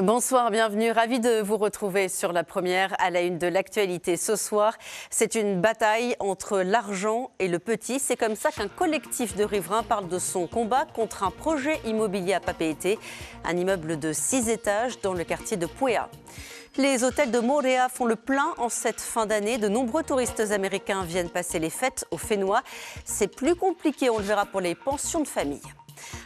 Bonsoir, bienvenue. Ravi de vous retrouver sur La Première à la une de l'actualité. Ce soir, c'est une bataille entre l'argent et le petit. C'est comme ça qu'un collectif de riverains parle de son combat contre un projet immobilier à Papeete, un immeuble de 6 étages dans le quartier de Puea. Les hôtels de Moorea font le plein en cette fin d'année. De nombreux touristes américains viennent passer les fêtes au Fénois. C'est plus compliqué, on le verra, pour les pensions de famille.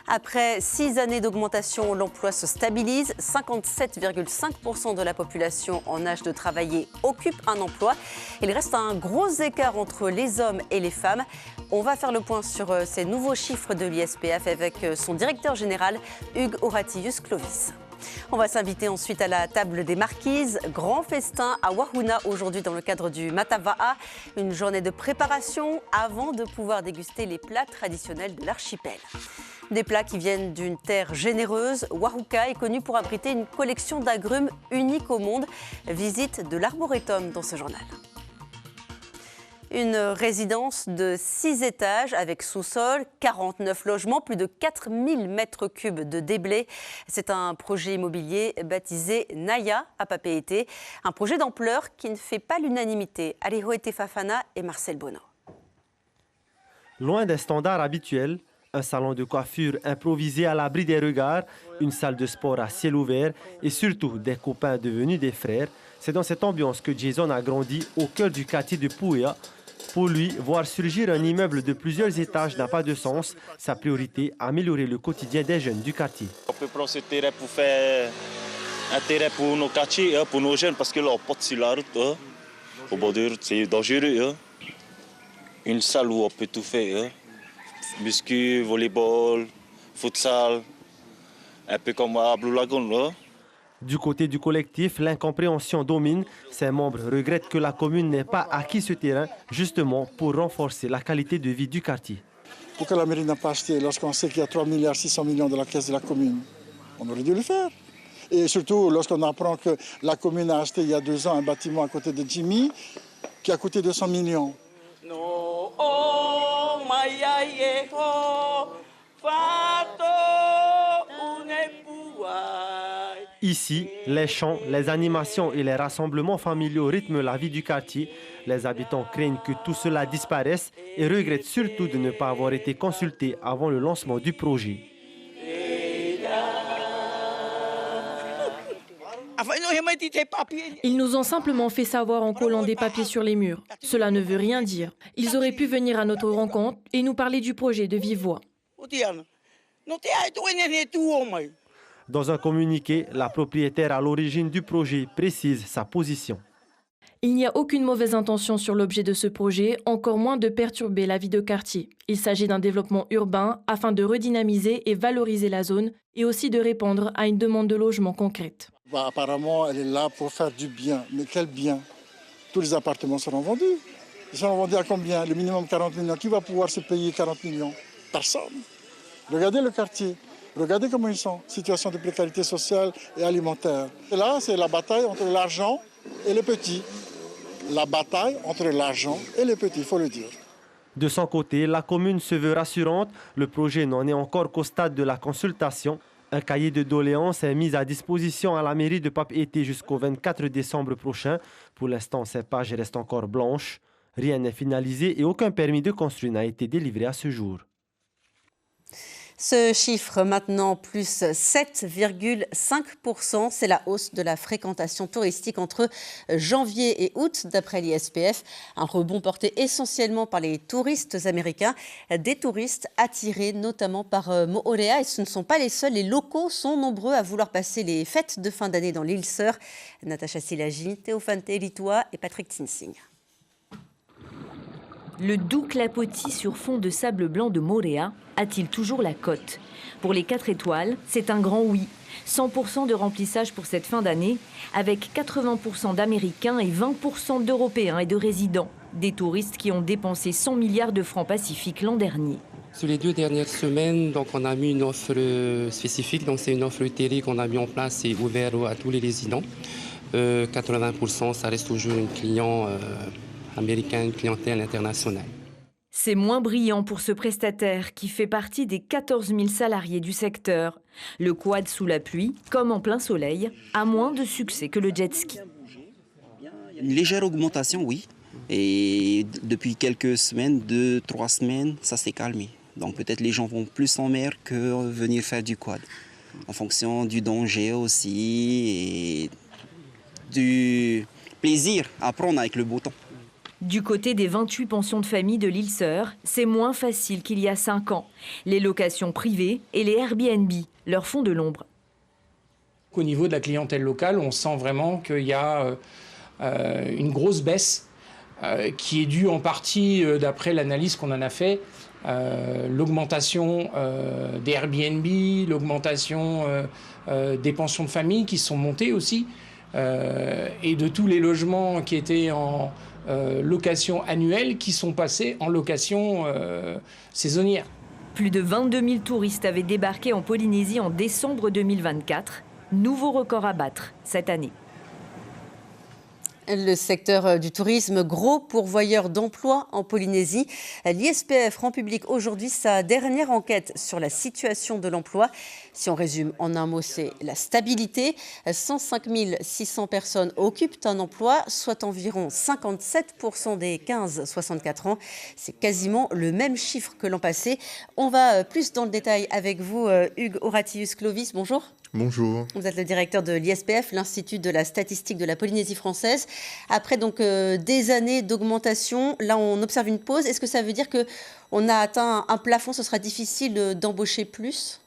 Après 6 années d'augmentation, l'emploi se stabilise. 57,5% de la population en âge de travailler occupe un emploi. Il reste un gros écart entre les hommes et les femmes. On va faire le point sur ces nouveaux chiffres de l'ISPF avec son directeur général, Hugues Horatius Clovis. On va s'inviter ensuite à la table des marquises. Grand festin à Wahuna aujourd'hui dans le cadre du Matava'a. Une journée de préparation avant de pouvoir déguster les plats traditionnels de l'archipel. Des plats qui viennent d'une terre généreuse. Wahuka est connu pour abriter une collection d'agrumes unique au monde. Visite de l'arboretum dans ce journal. Une résidence de 6 étages avec sous-sol, 49 logements, plus de 4000 mètres cubes de déblais. C'est un projet immobilier baptisé Naya à Papeete. Un projet d'ampleur qui ne fait pas l'unanimité. Alihoete Fafana et Marcel Bono. Loin des standards habituels, un salon de coiffure improvisé à l'abri des regards, une salle de sport à ciel ouvert et surtout des copains devenus des frères. C'est dans cette ambiance que Jason a grandi au cœur du quartier de Puea. Pour lui, voir surgir un immeuble de plusieurs étages n'a pas de sens. Sa priorité, améliorer le quotidien des jeunes du quartier. On peut prendre ce terrain pour faire un terrain pour nos quartiers, pour nos jeunes, parce que là, on porte sur la route. Au bord de la route, c'est dangereux. Une salle où on peut tout faire. Muscu, volleyball, futsal, un peu comme à Blue Lagoon. Du côté du collectif, l'incompréhension domine. Ses membres regrettent que la commune n'ait pas acquis ce terrain, justement pour renforcer la qualité de vie du quartier. Pourquoi la mairie n'a pas acheté lorsqu'on sait qu'il y a 3,6 milliards de la caisse de la commune? On aurait dû le faire. Et surtout lorsqu'on apprend que la commune a acheté il y a 2 ans un bâtiment à côté de Jimmy qui a coûté 200 millions. No, oh, Ici, les chants, les animations et les rassemblements familiaux rythment la vie du quartier. Les habitants craignent que tout cela disparaisse et regrettent surtout de ne pas avoir été consultés avant le lancement du projet. Ils nous ont simplement fait savoir en collant des papiers sur les murs. Cela ne veut rien dire. Ils auraient pu venir à notre rencontre et nous parler du projet de vive voix. Dans un communiqué, la propriétaire à l'origine du projet précise sa position. Il n'y a aucune mauvaise intention sur l'objet de ce projet, encore moins de perturber la vie de quartier. Il s'agit d'un développement urbain afin de redynamiser et valoriser la zone et aussi de répondre à une demande de logement concrète. Apparemment, elle est là pour faire du bien. Mais quel bien? Tous les appartements seront vendus. Ils seront vendus à combien? Le minimum 40 millions. Qui va pouvoir se payer 40 millions? Personne. Regardez le quartier. Regardez comment ils sont, situation de précarité sociale et alimentaire. Et là, c'est la bataille entre l'argent et les petits. La bataille entre l'argent et les petits, il faut le dire. De son côté, la commune se veut rassurante. Le projet n'en est encore qu'au stade de la consultation. Un cahier de doléances est mis à disposition à la mairie de Papeete jusqu'au 24 décembre prochain. Pour l'instant, ces pages restent encore blanches. Rien n'est finalisé et aucun permis de construire n'a été délivré à ce jour. Ce chiffre maintenant plus 7,5%, c'est la hausse de la fréquentation touristique entre janvier et août d'après l'ISPF. Un rebond porté essentiellement par les touristes américains, des touristes attirés notamment par Moorea. Et ce ne sont pas les seuls, les locaux sont nombreux à vouloir passer les fêtes de fin d'année dans l'île Sœur. Natacha Silagi, Théophane Telitoa et Patrick Tinsing. Le doux clapotis sur fond de sable blanc de Moorea a-t-il toujours la cote? Pour les 4 étoiles, c'est un grand oui. 100% de remplissage pour cette fin d'année, avec 80% d'Américains et 20% d'Européens et de résidents. Des touristes qui ont dépensé 100 milliards de francs pacifiques l'an dernier. Sur les 2 dernières semaines, donc on a mis une offre spécifique. Donc c'est une offre télé qu'on a mis en place et ouverte à tous les résidents. 80%, ça reste toujours une client américaine, une clientèle internationale. C'est moins brillant pour ce prestataire qui fait partie des 14 000 salariés du secteur. Le quad sous la pluie, comme en plein soleil, a moins de succès que le jet ski. Une légère augmentation, oui. Et depuis quelques semaines, 2-3 semaines, ça s'est calmé. Donc peut-être les gens vont plus en mer que venir faire du quad. En fonction du danger aussi et du plaisir à prendre avec le beau temps. Du côté des 28 pensions de famille de l'île Sœur, c'est moins facile qu'il y a 5 ans. Les locations privées et les Airbnb leur font de l'ombre. Au niveau de la clientèle locale, on sent vraiment qu'il y a une grosse baisse qui est due en partie, d'après l'analyse qu'on en a fait, l'augmentation des Airbnb, l'augmentation des pensions de famille qui sont montées aussi, et de tous les logements qui étaient en location annuelle qui sont passés en location saisonnière. Plus de 22 000 touristes avaient débarqué en Polynésie en décembre 2024. Nouveau record à battre cette année. Le secteur du tourisme, gros pourvoyeur d'emplois en Polynésie. L'ISPF rend public aujourd'hui sa dernière enquête sur la situation de l'emploi. Si on résume en un mot, c'est la stabilité. 105 600 personnes occupent un emploi, soit environ 57% des 15-64 ans. C'est quasiment le même chiffre que l'an passé. On va plus dans le détail avec vous, Hugues Horatius-Clovis. Bonjour. Bonjour. Vous êtes le directeur de l'ISPF, l'Institut de la statistique de la Polynésie française. Après donc des années d'augmentation, là on observe une pause. Est-ce que ça veut dire qu'on a atteint un plafond, ce sera difficile d'embaucher plus ?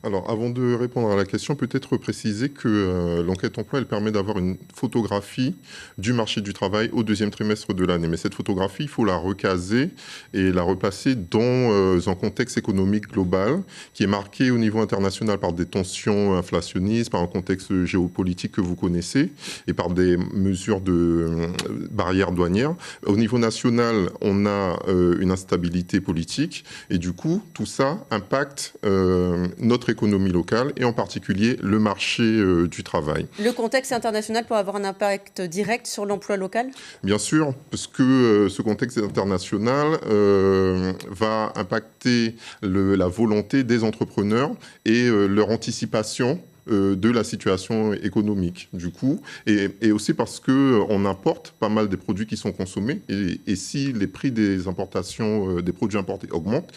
Alors, avant de répondre à la question, peut-être préciser que l'enquête emploi, elle permet d'avoir une photographie du marché du travail au deuxième trimestre de l'année. Mais cette photographie, il faut la recaser et la replacer dans un contexte économique global qui est marqué au niveau international par des tensions inflationnistes, par un contexte géopolitique que vous connaissez et par des mesures de barrières douanières. Au niveau national, on a une instabilité politique et du coup, tout ça impacte notre économie locale et en particulier le marché du travail. Le contexte international peut avoir un impact direct sur l'emploi local ? Bien sûr, parce que ce contexte international va impacter la volonté des entrepreneurs et leur anticipation de la situation économique du coup et aussi parce qu'on importe pas mal des produits qui sont consommés et si les prix des importations des produits importés augmentent,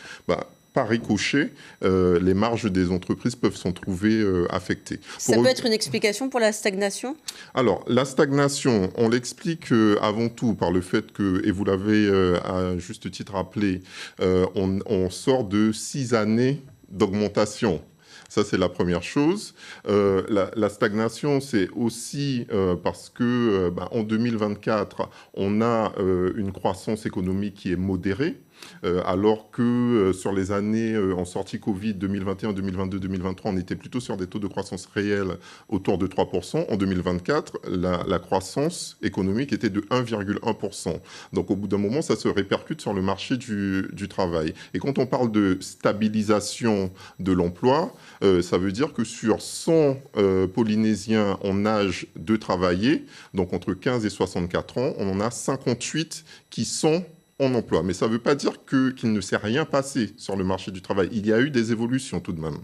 par ricochet, les marges des entreprises peuvent s'en trouver affectées. Ça peut être une explication pour la stagnation ? Alors, la stagnation, on l'explique avant tout par le fait que, et vous l'avez à juste titre rappelé, on sort de 6 années d'augmentation. Ça, c'est la première chose. La stagnation, c'est aussi parce que en 2024, on a une croissance économique qui est modérée. Alors que sur les années en sortie Covid 2021, 2022, 2023, on était plutôt sur des taux de croissance réels autour de 3%. En 2024, la croissance économique était de 1,1%. Donc au bout d'un moment, ça se répercute sur le marché du travail. Et quand on parle de stabilisation de l'emploi, ça veut dire que sur 100 Polynésiens en âge de travailler, donc entre 15 et 64 ans, on en a 58 qui sont en emploi. Mais ça ne veut pas dire qu'il ne s'est rien passé sur le marché du travail. Il y a eu des évolutions tout de même.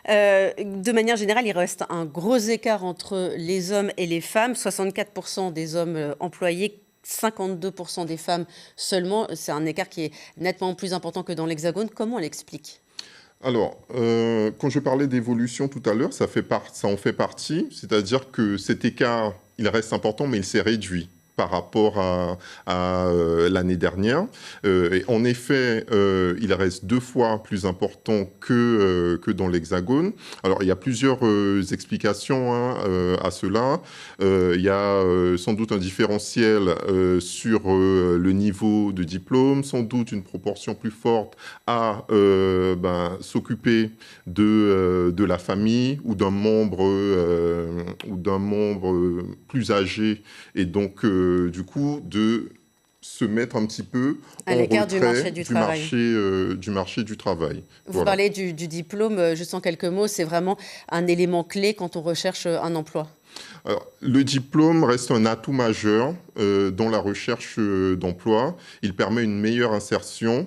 De manière générale, il reste un gros écart entre les hommes et les femmes. 64% des hommes employés, 52% des femmes seulement. C'est un écart qui est nettement plus important que dans l'Hexagone. Comment on l'explique ? Alors, quand je parlais d'évolution tout à l'heure, ça en fait partie. C'est-à-dire que cet écart, il reste important, mais il s'est réduit par rapport à l'année dernière. Et en effet, il reste 2 fois plus important que dans l'Hexagone. Alors, il y a plusieurs explications à cela. Il y a sans doute un différentiel sur le niveau de diplôme, sans doute une proportion plus forte à s'occuper de la famille ou d'un membre plus âgé et donc du coup, de se mettre un petit peu à l'écart du marché du travail. Du marché du travail. Vous parlez du diplôme, juste en quelques mots, c'est vraiment un élément clé quand on recherche un emploi. Alors, le diplôme reste un atout majeur dans la recherche d'emploi. Il permet une meilleure insertion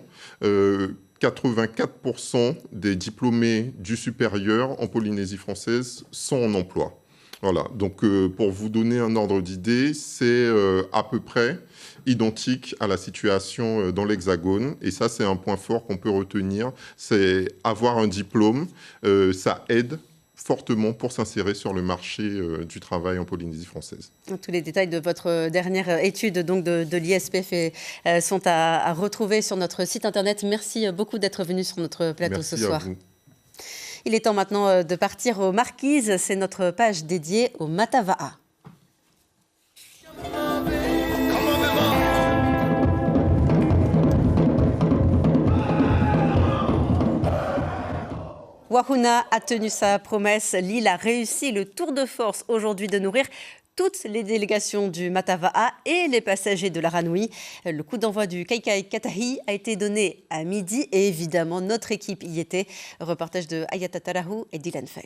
84% des diplômés du supérieur en Polynésie française sont en emploi. Voilà, donc pour vous donner un ordre d'idée, c'est à peu près identique à la situation dans l'Hexagone. Et ça, c'est un point fort qu'on peut retenir, c'est avoir un diplôme, ça aide fortement pour s'insérer sur le marché du travail en Polynésie française. Tous les détails de votre dernière étude donc de l'ISPF sont à retrouver sur notre site internet. Merci beaucoup d'être venu sur notre plateau ce soir. Merci à vous. Il est temps maintenant de partir aux Marquises. C'est notre page dédiée au Matava'a. Wahuna a tenu sa promesse. L'île a réussi le tour de force aujourd'hui de nourrir toutes les délégations du Matava'a et les passagers de la Ranui. Le coup d'envoi du Kaikai Katahi a été donné à midi et évidemment notre équipe y était. Reportage de Ayata Tarahu et Dylan Fels.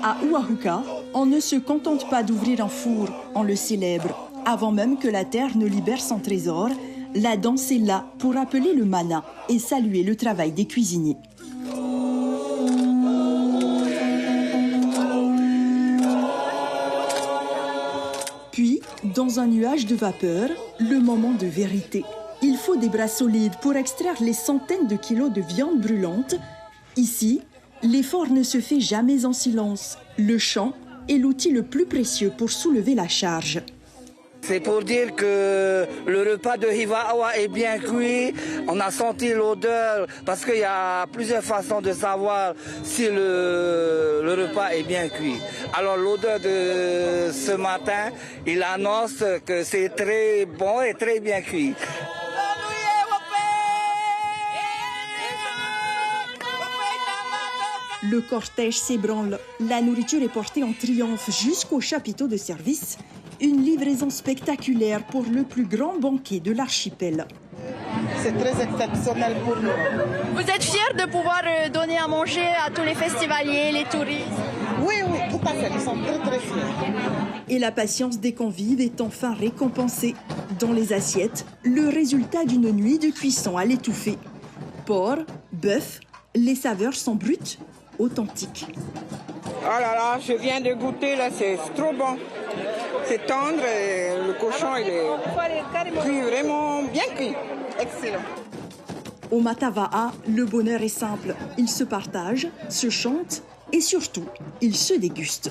À Uahuka, on ne se contente pas d'ouvrir un four, on le célèbre. Avant même que la terre ne libère son trésor, la danse est là pour appeler le mana et saluer le travail des cuisiniers. Puis, dans un nuage de vapeur, le moment de vérité. Il faut des bras solides pour extraire les centaines de kilos de viande brûlante. Ici, l'effort ne se fait jamais en silence. Le chant est l'outil le plus précieux pour soulever la charge. C'est pour dire que le repas de Hiva'awa est bien cuit. On a senti l'odeur parce qu'il y a plusieurs façons de savoir si le repas est bien cuit. Alors l'odeur de ce matin, il annonce que c'est très bon et très bien cuit. Le cortège s'ébranle. La nourriture est portée en triomphe jusqu'au chapiteau de service. Une livraison spectaculaire pour le plus grand banquet de l'archipel. C'est très exceptionnel pour nous. Vous êtes fiers de pouvoir donner à manger à tous les festivaliers, les touristes? Oui, tout à fait. Nous sommes très, très fiers. Et la patience des convives est enfin récompensée. Dans les assiettes, le résultat d'une nuit de cuisson à l'étouffée. Porc, bœuf, les saveurs sont brutes, authentiques. Oh là là, je viens de goûter, là, c'est trop bon. C'est tendre, et le cochon, il est cuit, vraiment bien cuit. Excellent. Au Matava'a, le bonheur est simple. Il se partage, se chante et surtout, il se déguste.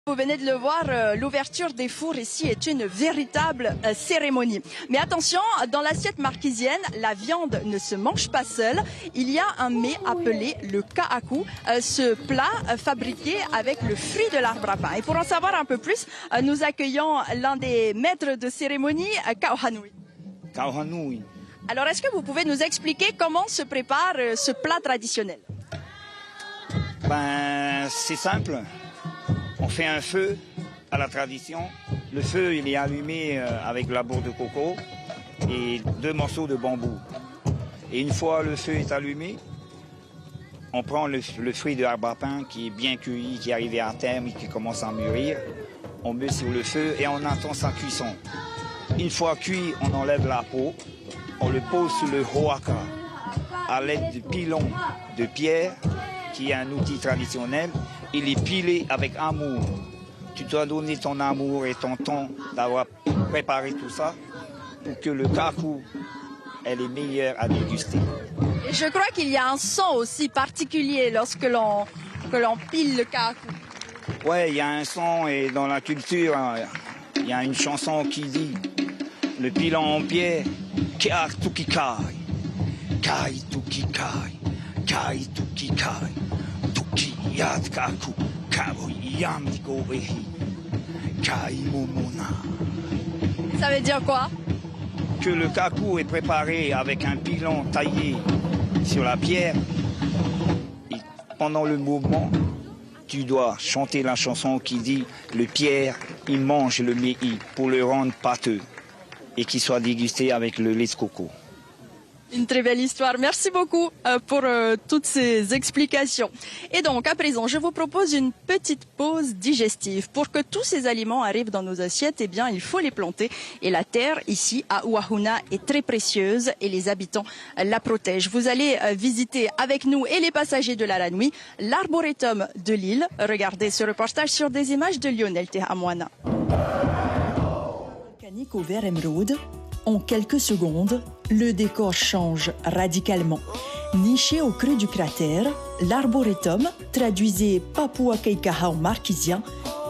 Vous venez de le voir, l'ouverture des fours ici est une véritable cérémonie. Mais attention, dans l'assiette marquisienne, la viande ne se mange pas seule. Il y a un mets appelé le ka'aku, ce plat fabriqué avec le fruit de l'arbre à pain. Et pour en savoir un peu plus, nous accueillons l'un des maîtres de cérémonie, Kauhanui. Kauhanui. Alors, est-ce que vous pouvez nous expliquer comment se prépare ce plat traditionnel? C'est simple. On fait un feu à la tradition. Le feu, il est allumé avec la bourre de coco et 2 morceaux de bambou. Et une fois le feu est allumé, on prend le fruit de l'arbre à pain qui est bien cueilli, qui est arrivé à terme et qui commence à mûrir. On met sur le feu et on attend sa cuisson. Une fois cuit, on enlève la peau, on le pose sur le hoaka à l'aide de pilons de pierre, qui est un outil traditionnel. Il est pilé avec amour. Tu dois donner ton amour et ton temps d'avoir préparé tout ça pour que le kaku est le meilleur à déguster. Et je crois qu'il y a un son aussi particulier lorsque l'on pile le kaku. Ouais, il y a un son et dans la culture, il y a une chanson qui dit le pilon en pierre, Kia tuki kai, kai tuki kai, kai tuki kai. Ça veut dire quoi? Que le kaku est préparé avec un pilon taillé sur la pierre. Et pendant le mouvement, tu dois chanter la chanson qui dit le pierre, il mange le mei pour le rendre pâteux et qu'il soit dégusté avec le lait de coco. Une très belle histoire. Merci beaucoup pour toutes ces explications. Et donc, à présent, je vous propose une petite pause digestive. Pour que tous ces aliments arrivent dans nos assiettes, eh bien, il faut les planter. Et la terre, ici, à Wahuna, est très précieuse et les habitants la protègent. Vous allez visiter avec nous et les passagers de la Ranui l'arboretum de l'île. Regardez ce reportage sur des images de Lionel Tehamouana. Volcanique au vert émeraude. En quelques secondes, le décor change radicalement. Niché au creux du cratère, l'arboretum, traduisé Papua Keikaha en marquisien,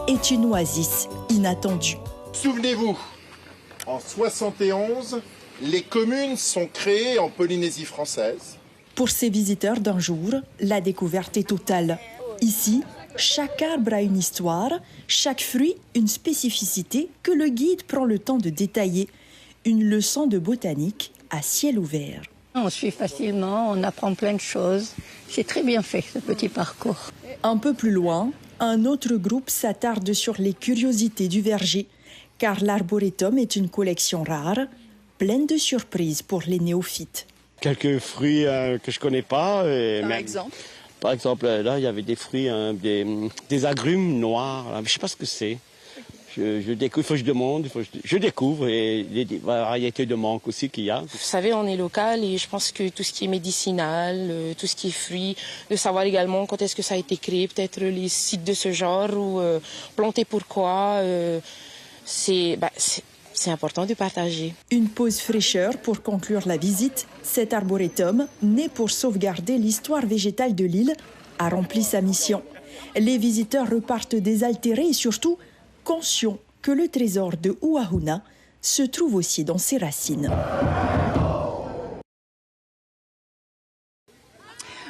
est une oasis inattendue. Souvenez-vous, en 71, les communes sont créées en Polynésie française. Pour ces visiteurs d'un jour, la découverte est totale. Ici, chaque arbre a une histoire, chaque fruit une spécificité que le guide prend le temps de détailler. Une leçon de botanique à ciel ouvert. On suit facilement, on apprend plein de choses. C'est très bien fait, ce petit parcours. Un peu plus loin, un autre groupe s'attarde sur les curiosités du verger, car l'arboretum est une collection rare, pleine de surprises pour les néophytes. Quelques fruits que je ne connais pas. Par exemple, là, il y avait des fruits, des agrumes noirs. Je ne sais pas ce que c'est. Je découvre, il faut que je demande, je découvre et les variétés de mangue aussi qu'il y a. Vous savez, on est local et je pense que tout ce qui est médicinal, tout ce qui est fruits, de savoir également quand est-ce que ça a été créé, peut-être les sites de ce genre ou planter pourquoi, c'est important de partager. Une pause fraîcheur pour conclure la visite. Cet arboretum, né pour sauvegarder l'histoire végétale de l'île, a rempli sa mission. Les visiteurs repartent désaltérés et surtout conscients que le trésor de Wahuna se trouve aussi dans ses racines.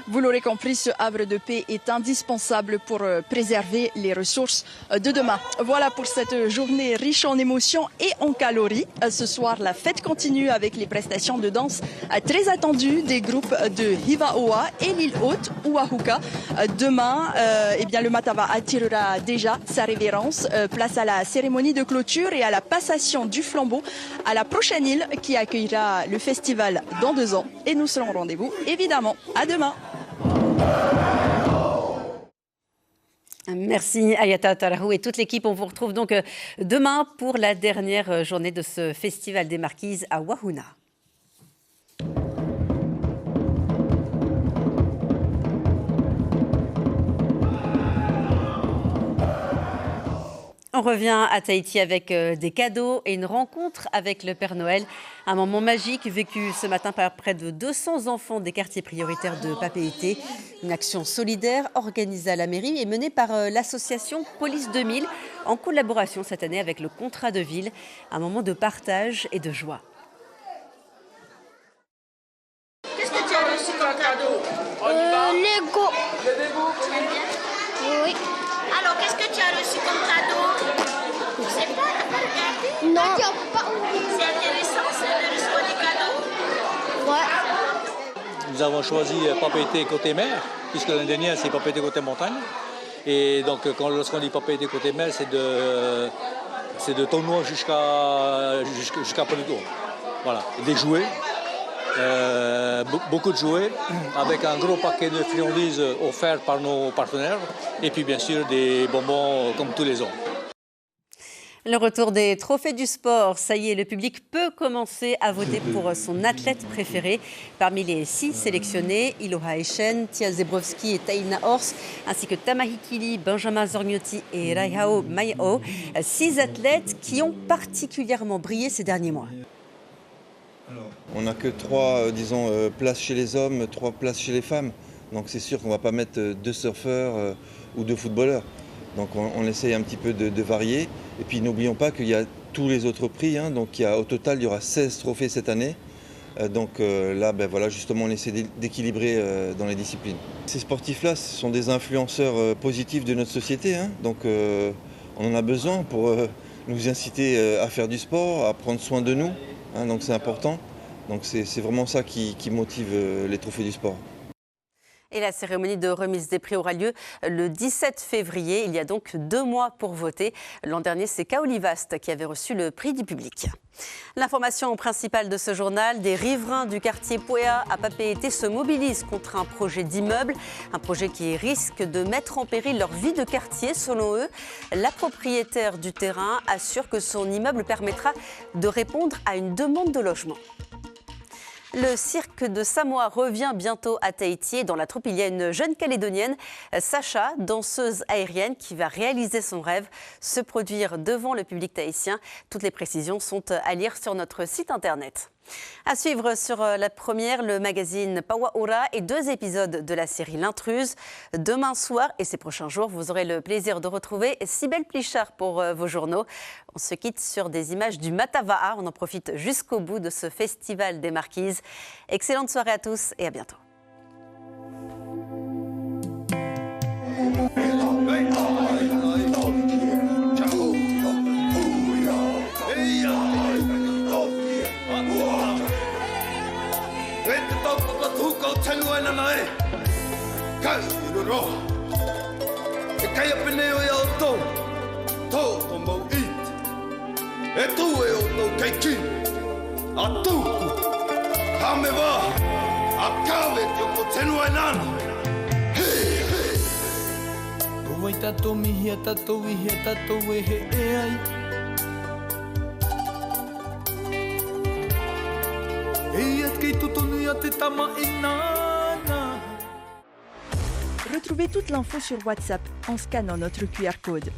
Vous l'aurez compris, ce havre de paix est indispensable pour préserver les ressources de demain. Voilà pour cette journée riche en émotions et en calories. Ce soir, la fête continue avec les prestations de danse très attendues des groupes de Hivaoa et l'île haute, Uahuka. Demain, le Matava attirera déjà sa révérence. Place à la cérémonie de clôture et à la passation du flambeau à la prochaine île qui accueillera le festival dans 2 ans. Et nous serons au rendez-vous, évidemment. À demain. Merci Ayata Tarahou et toute l'équipe. On vous retrouve donc demain pour la dernière journée de ce Festival des Marquises à Wahuna. On revient à Tahiti avec des cadeaux et une rencontre avec le Père Noël. Un moment magique vécu ce matin par près de 200 enfants des quartiers prioritaires de Papeete. Une action solidaire organisée à la mairie et menée par l'association Police 2000 en collaboration cette année avec le contrat de ville. Un moment de partage et de joie. Qu'est-ce que tu as reçu comme cadeau? Lego. Le Lego, oui. Alors, qu'est-ce que tu as reçu comme cadeau? Je sais pas, on va regarder. Non. On peut pas ouvrir. C'est intéressant, c'est de recevoir des cadeaux. Ouais. Nous avons choisi Papeete côté mer, puisque l'année dernière, c'est Papeete côté montagne. Et donc, lorsqu'on dit Papeete côté mer, c'est de Tonoa jusqu'à Polito. Voilà, des jouets. Beaucoup de jouets, avec un gros paquet de friandises offerts par nos partenaires, et puis bien sûr des bonbons comme tous les ans. Le retour des trophées du sport, ça y est, le public peut commencer à voter pour son athlète préféré. Parmi les 6 sélectionnés, Iloha Eshen, Tia Zebrowski et Taina Horst, ainsi que Tamahikili, Benjamin Zorgnotti et Raihao Maio, 6 athlètes qui ont particulièrement brillé ces derniers mois. On n'a que 3 places chez les hommes, 3 places chez les femmes. Donc c'est sûr qu'on ne va pas mettre 2 surfeurs ou 2 footballeurs. Donc on essaye un petit peu de varier. Et puis n'oublions pas qu'il y a tous les autres prix. Donc au total, il y aura 16 trophées cette année. Donc là, justement, on essaie d'équilibrer dans les disciplines. Ces sportifs-là, ce sont des influenceurs positifs de notre société. Donc on en a besoin pour nous inciter à faire du sport, à prendre soin de nous. Donc c'est important. Donc c'est vraiment ça qui motive les trophées du sport. Et la cérémonie de remise des prix aura lieu le 17 février. Il y a donc 2 mois pour voter. L'an dernier, c'est Kaolivast qui avait reçu le prix du public. L'information principale de ce journal, des riverains du quartier Puea à Papeete se mobilisent contre un projet d'immeuble. Un projet qui risque de mettre en péril leur vie de quartier. Selon eux, la propriétaire du terrain assure que son immeuble permettra de répondre à une demande de logement. Le cirque de Samoa revient bientôt à Tahiti. Dans la troupe, il y a une jeune Calédonienne, Sacha, danseuse aérienne, qui va réaliser son rêve, se produire devant le public tahitien. Toutes les précisions sont à lire sur notre site internet. À suivre sur la première, le magazine Pawaura et 2 épisodes de la série L'Intruse. Demain soir et ces prochains jours, vous aurez le plaisir de retrouver Cybèle Plichard pour vos journaux. On se quitte sur des images du Matava'a. On en profite jusqu'au bout de ce festival des Marquises. Excellente soirée à tous et à bientôt. Retrouvez toute l'info sur WhatsApp en scannant notre QR code.